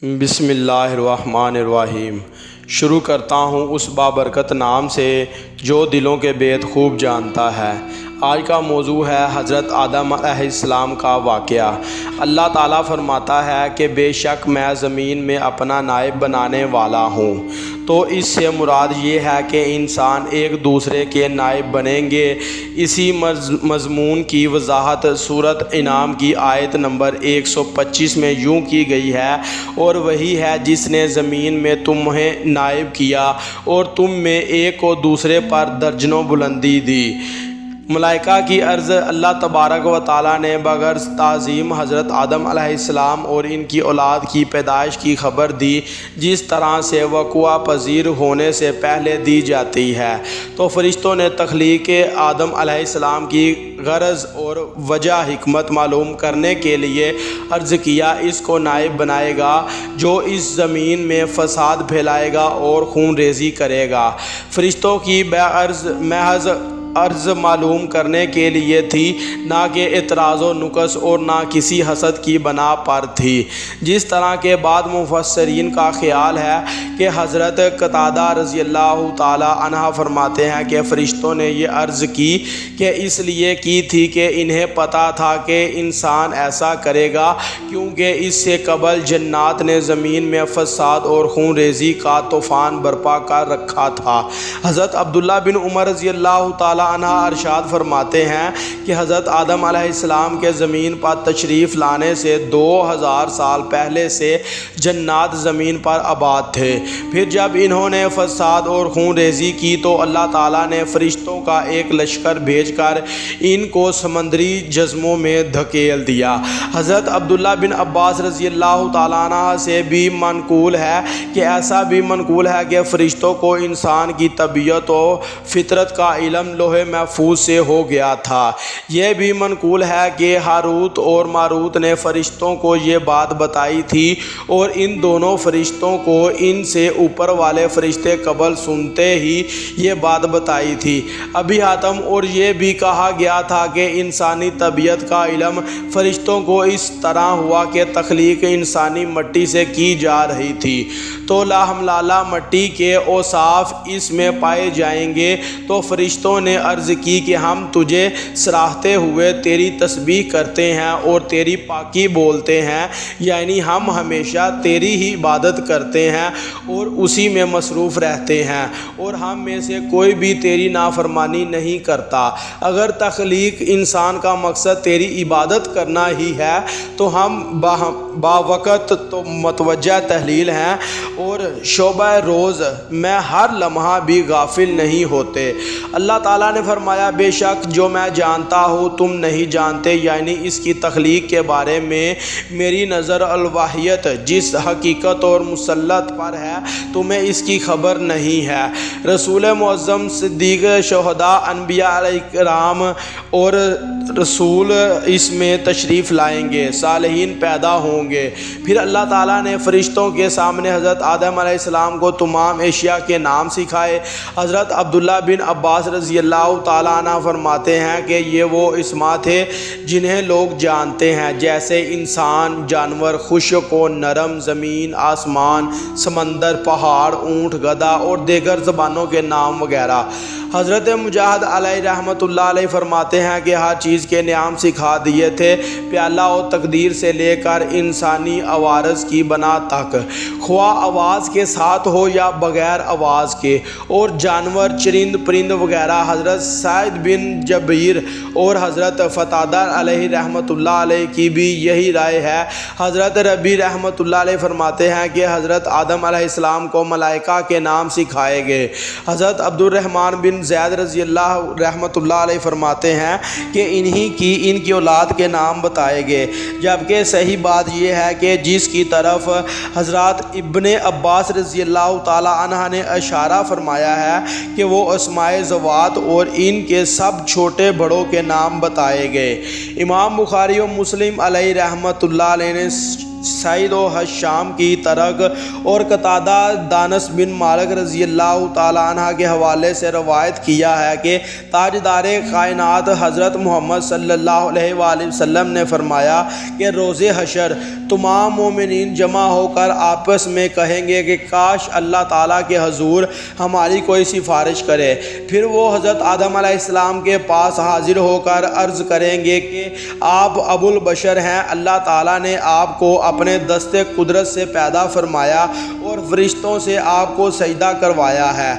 بسم اللہ الرحمن الرحیم۔ شروع کرتا ہوں اس بابرکت نام سے جو دلوں کے بید خوب جانتا ہے۔ آج کا موضوع ہے حضرت آدم علیہ السلام کا واقعہ۔ اللہ تعالیٰ فرماتا ہے کہ بے شک میں زمین میں اپنا نائب بنانے والا ہوں۔ تو اس سے مراد یہ ہے کہ انسان ایک دوسرے کے نائب بنیں گے۔ اسی مضمون کی وضاحت سورۃ انعام کی آیت نمبر 125 میں یوں کی گئی ہے، اور وہی ہے جس نے زمین میں تمہیں نائب کیا اور تم میں ایک کو دوسرے پر درجنوں بلندی دی۔ ملائکہ کی عرض: اللہ تبارک و تعالیٰ نے بغرض تعظیم حضرت آدم علیہ السلام اور ان کی اولاد کی پیدائش کی خبر دی جس طرح سے وقوع پذیر ہونے سے پہلے دی جاتی ہے۔ تو فرشتوں نے تخلیق آدم علیہ السلام کی غرض اور وجہ حکمت معلوم کرنے کے لیے عرض کیا، اس کو نائب بنائے گا جو اس زمین میں فساد پھیلائے گا اور خون ریزی کرے گا۔ فرشتوں کی محض عرض معلوم کرنے کے لیے تھی، نہ کہ اعتراض و نقص اور نہ کسی حسد کی بنا پر تھی، جس طرح کے بعد مفسرین کا خیال ہے کہ حضرت قتادہ رضی اللہ تعالی عنہ فرماتے ہیں کہ فرشتوں نے یہ عرض کی کہ اس لیے کی تھی کہ انہیں پتہ تھا کہ انسان ایسا کرے گا، کیونکہ اس سے قبل جنات نے زمین میں فساد اور خون ریزی کا طوفان برپا کر رکھا تھا۔ حضرت عبداللہ بن عمر رضی اللہ تعالی عنہ ارشاد فرماتے ہیں کہ حضرت آدم علیہ السلام کے زمین پر تشریف لانے سے 2000 سال پہلے سے جنات زمین پر آباد تھے۔ پھر جب انہوں نے فساد اور خون ریزی کی تو اللہ تعالیٰ نے فرشتوں کا ایک لشکر بھیج کر ان کو سمندری جزموں میں دھکیل دیا۔ حضرت عبداللہ بن عباس رضی اللہ تعالیٰ عنہ سے بھی منقول ہے کہ ایسا بھی منقول ہے کہ فرشتوں کو انسان کی طبیعت و فطرت کا علم لوح محفوظ سے ہو گیا تھا۔ یہ بھی منقول ہے کہ ہاروت اور ماروت نے فرشتوں کو یہ بات بتائی تھی اور ان دونوں فرشتوں کو ان سے اوپر والے فرشتے قبل سنتے ہی یہ بات بتائی تھی۔ ابھی حاتم اور یہ بھی کہا گیا تھا کہ انسانی طبیعت کا علم فرشتوں کو اس طرح ہوا کہ تخلیق انسانی مٹی سے کی جا رہی تھی، تو لاہم مٹی کے اوصاف اس میں پائے جائیں گے۔ تو فرشتوں نے عرض کی کہ ہم تجھے سراہتے ہوئے تیری تسبیح کرتے ہیں اور تیری پاکی بولتے ہیں، یعنی ہم ہمیشہ تیری ہی عبادت کرتے ہیں اور اسی میں مصروف رہتے ہیں، اور ہم میں سے کوئی بھی تیری نافرمانی نہیں کرتا۔ اگر تخلیق انسان کا مقصد تیری عبادت کرنا ہی ہے تو ہم باوقت تو متوجہ تحلیل ہیں اور شعبہ روز میں ہر لمحہ بھی غافل نہیں ہوتے۔ اللہ تعالیٰ نے فرمایا، بے شک جو میں جانتا ہوں تم نہیں جانتے، یعنی اس کی تخلیق کے بارے میں میری نظر الواحیت جس حقیقت اور مسلط پر ہے تمہیں اس کی خبر نہیں ہے۔ رسول معظم، صدیق، شہداء، انبیاء علیہ الکرام اور رسول اس میں تشریف لائیں گے، صالحین پیدا ہوں گے۔ پھر اللہ تعالیٰ نے فرشتوں کے سامنے حضرت آدم علیہ السلام کو تمام اشیاء کے نام سکھائے۔ حضرت عبداللہ بن عباس رضی اللہ تعالیٰ عنہ فرماتے ہیں کہ یہ وہ اسماء تھے جنہیں لوگ جانتے ہیں، جیسے انسان، جانور، خشک و نرم، زمین، آسمان، سمندر، پہاڑ، اونٹ، گدھا اور دیگر زبانوں کے نام وغیرہ۔ حضرت مجاہد علیہ رحمۃ اللہ علیہ فرماتے ہیں کہ ہر چیز کے نام سکھا دیے تھے، پیالہ و تقدیر سے لے کر انسانی عوارض کی بنا تک، خواہ آواز کے ساتھ ہو یا بغیر آواز کے، اور جانور، چرند پرند وغیرہ۔ حضرت سعید بن جبیر اور حضرت قتادہ علیہ رحمۃ اللہ علیہ کی بھی یہی رائے ہے۔ حضرت ربیع رحمۃ اللہ علیہ فرماتے ہیں کہ حضرت آدم علیہ السلام کو ملائکہ کے نام سکھائے گئے۔ حضرت عبد الرحمن بن زید رضی اللہ رحمۃ اللہ علیہ فرماتے ہیں کہ ان کی اولاد کے نام بتائے گئے، جبکہ صحیح بات یہ ہے کہ جس کی طرف حضرت ابن عباس رضی اللہ تعالی عنہ نے اشارہ فرمایا ہے کہ وہ اسماء ذوات اور ان کے سب چھوٹے بڑوں کے نام بتائے گئے۔ امام بخاری و مسلم علیہ رحمۃ اللہ علیہ نے سعید و حشام کی طرق اور قتادہ دانس بن مالک رضی اللہ تعالیٰ عنہ کے حوالے سے روایت کیا ہے کہ تاجدار کائنات حضرت محمد صلی اللہ علیہ وآلہ وسلم نے فرمایا کہ روز حشر تمام مومنین جمع ہو کر آپس میں کہیں گے کہ کاش اللہ تعالیٰ کے حضور ہماری کوئی سفارش کرے۔ پھر وہ حضرت آدم علیہ السلام کے پاس حاضر ہو کر عرض کریں گے کہ آپ ابو البشر ہیں، اللہ تعالیٰ نے آپ کو اپنے دست قدرت سے پیدا فرمایا اور فرشتوں سے آپ کو سجدہ کروایا ہے۔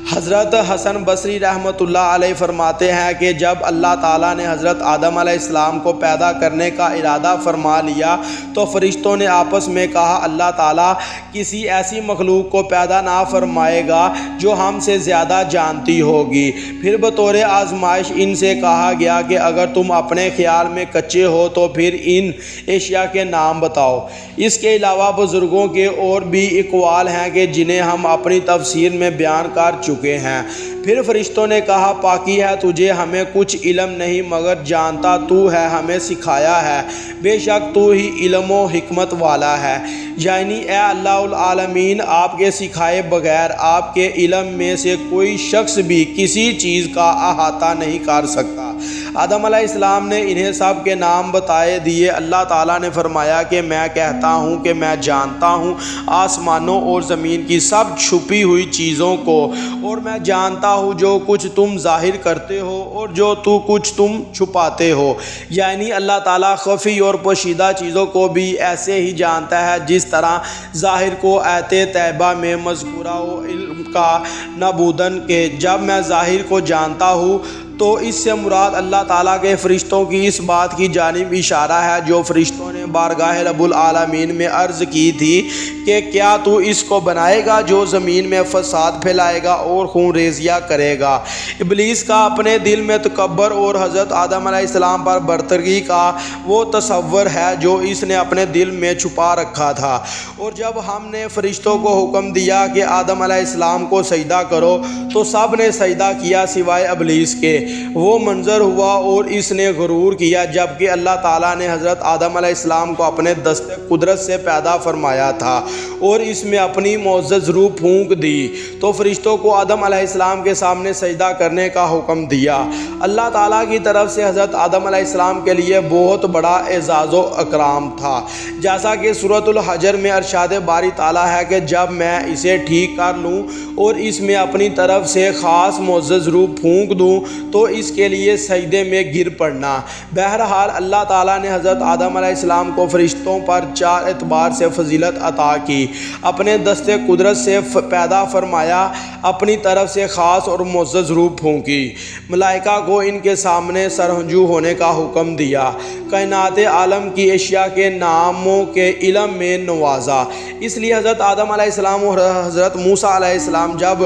حضرت حسن بصری رحمۃ اللہ علیہ فرماتے ہیں کہ جب اللہ تعالیٰ نے حضرت آدم علیہ السلام کو پیدا کرنے کا ارادہ فرما لیا تو فرشتوں نے آپس میں کہا اللہ تعالیٰ کسی ایسی مخلوق کو پیدا نہ فرمائے گا جو ہم سے زیادہ جانتی ہوگی۔ پھر بطور آزمائش ان سے کہا گیا کہ اگر تم اپنے خیال میں کچے ہو تو پھر ان اشیاء کے نام بتاؤ۔ اس کے علاوہ بزرگوں کے اور بھی اقوال ہیں کہ جنہیں ہم اپنی تفسیر میں بیان کر چکے ہیں۔ پھر فرشتوں نے کہا پاکی ہے تجھے، ہمیں کچھ علم نہیں مگر جانتا تو ہے، ہمیں سکھایا ہے، بے شک تو ہی علم و حکمت والا ہے۔ یعنی اے اللہ العالمین، آپ کے سکھائے بغیر آپ کے علم میں سے کوئی شخص بھی کسی چیز کا احاطہ نہیں کر سکتا۔ آدم علیہ السلام نے انہیں سب کے نام بتائے دیے۔ اللہ تعالیٰ نے فرمایا کہ میں کہتا ہوں کہ میں جانتا ہوں آسمانوں اور زمین کی سب چھپی ہوئی چیزوں کو، اور میں جانتا ہوں جو کچھ تم ظاہر کرتے ہو اور جو کچھ تم چھپاتے ہو۔ یعنی اللہ تعالیٰ خفی اور پوشیدہ چیزوں کو بھی ایسے ہی جانتا ہے جس طرح ظاہر کو آیت طیبہ میں مذکورہ ہو علم کا نبودن کہ جب میں ظاہر کو جانتا ہوں تو اس سے مراد اللہ تعالیٰ کے فرشتوں کی اس بات کی جانب اشارہ ہے جو فرشتوں نے بارگاہ رب العالمین میں عرض کی تھی کہ کیا تو اس کو بنائے گا جو زمین میں فساد پھیلائے گا اور خون ریزیاں کرے گا۔ ابلیس کا اپنے دل میں تکبر اور حضرت آدم علیہ السلام پر برتری کا وہ تصور ہے جو اس نے اپنے دل میں چھپا رکھا تھا، اور جب ہم نے فرشتوں کو حکم دیا کہ آدم علیہ السلام کو سجدہ کرو تو سب نے سجدہ کیا سوائے ابلیس کے۔ وہ منظر ہوا اور اس نے غرور کیا، جبکہ اللہ تعالیٰ نے حضرت آدم علیہ السلام کو اپنے دست قدرت سے پیدا فرمایا تھا اور اس میں اپنی معزز روح پھونک دی تو فرشتوں کو آدم علیہ السلام کے سامنے سجدہ کرنے کا حکم دیا۔ اللہ تعالیٰ کی طرف سے حضرت آدم علیہ السلام کے لیے بہت بڑا اعزاز و اکرام تھا، جیسا کہ سورۃ الحجر میں ارشاد باری تعالیٰ ہے کہ جب میں اسے ٹھیک کر لوں اور اس میں اپنی طرف سے خاص معزز روح پھونک دوں تو اس کے لیے سجدے میں گر پڑنا۔ بہرحال اللہ تعالیٰ نے حضرت آدم علیہ السلام کو فرشتوں پر 4 اعتبار سے فضیلت عطا کی۔ اپنے دست قدرت سے پیدا فرمایا، اپنی طرف سے خاص اور معزز روح پھونکی، ملائکہ کو ان کے سامنے سرہنجو ہونے کا حکم دیا، کائنات عالم کی اشیاء کے ناموں کے علم میں نوازا۔ اس لیے حضرت آدم علیہ السلام اور حضرت موسیٰ علیہ السلام جب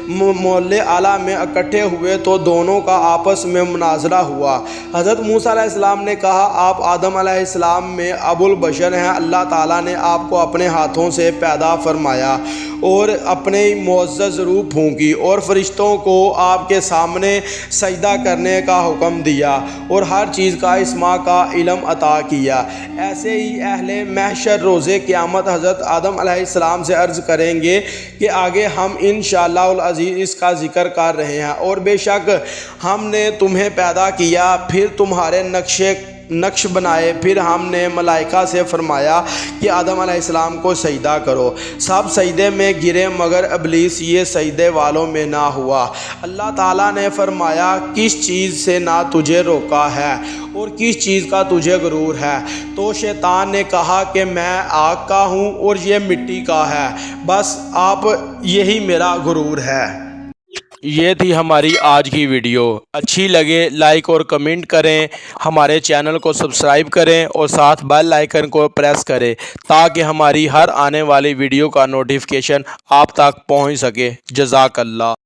مول اعلیٰ میں اکٹھے ہوئے تو دونوں کا آپس میں مناظرہ ہوا۔ حضرت موسیٰ علیہ السلام نے کہا آپ آدم علیہ السلام میں ابو البشر ہیں، اللہ تعالیٰ نے آپ کو اپنے ہاتھوں سے پیدا فرمایا اور اپنے معزز روح پھونکی اور فرشتوں کو آپ کے سامنے سجدہ کرنے کا حکم دیا اور ہر چیز کا اسما کا علم عطا کیا۔ ایسے ہی اہل محشر روز قیامت حضرت آدم علیہ السلام سے عرض کریں گے کہ آگے ہم انشاءاللہ العزیز اس کا ذکر کر رہے ہیں، اور بے شک ہم نے تمہیں پیدا کیا، پھر تمہارے نقش بنائے، پھر ہم نے ملائکہ سے فرمایا کہ آدم علیہ السلام کو سجدہ کرو، سب سجدے میں گرے مگر ابلیس یہ سجدے والوں میں نہ ہوا۔ اللہ تعالیٰ نے فرمایا کس چیز سے نہ تجھے روکا ہے اور کس چیز کا تجھے غرور ہے؟ تو شیطان نے کہا کہ میں آگ کا ہوں اور یہ مٹی کا ہے، بس آپ یہی میرا غرور ہے۔ یہ تھی ہماری آج کی ویڈیو، اچھی لگے لائک اور کمنٹ کریں، ہمارے چینل کو سبسکرائب کریں اور ساتھ بیل آئیکن کو پریس کریں تاکہ ہماری ہر آنے والی ویڈیو کا نوٹیفیکیشن آپ تک پہنچ سکے۔ جزاک اللہ۔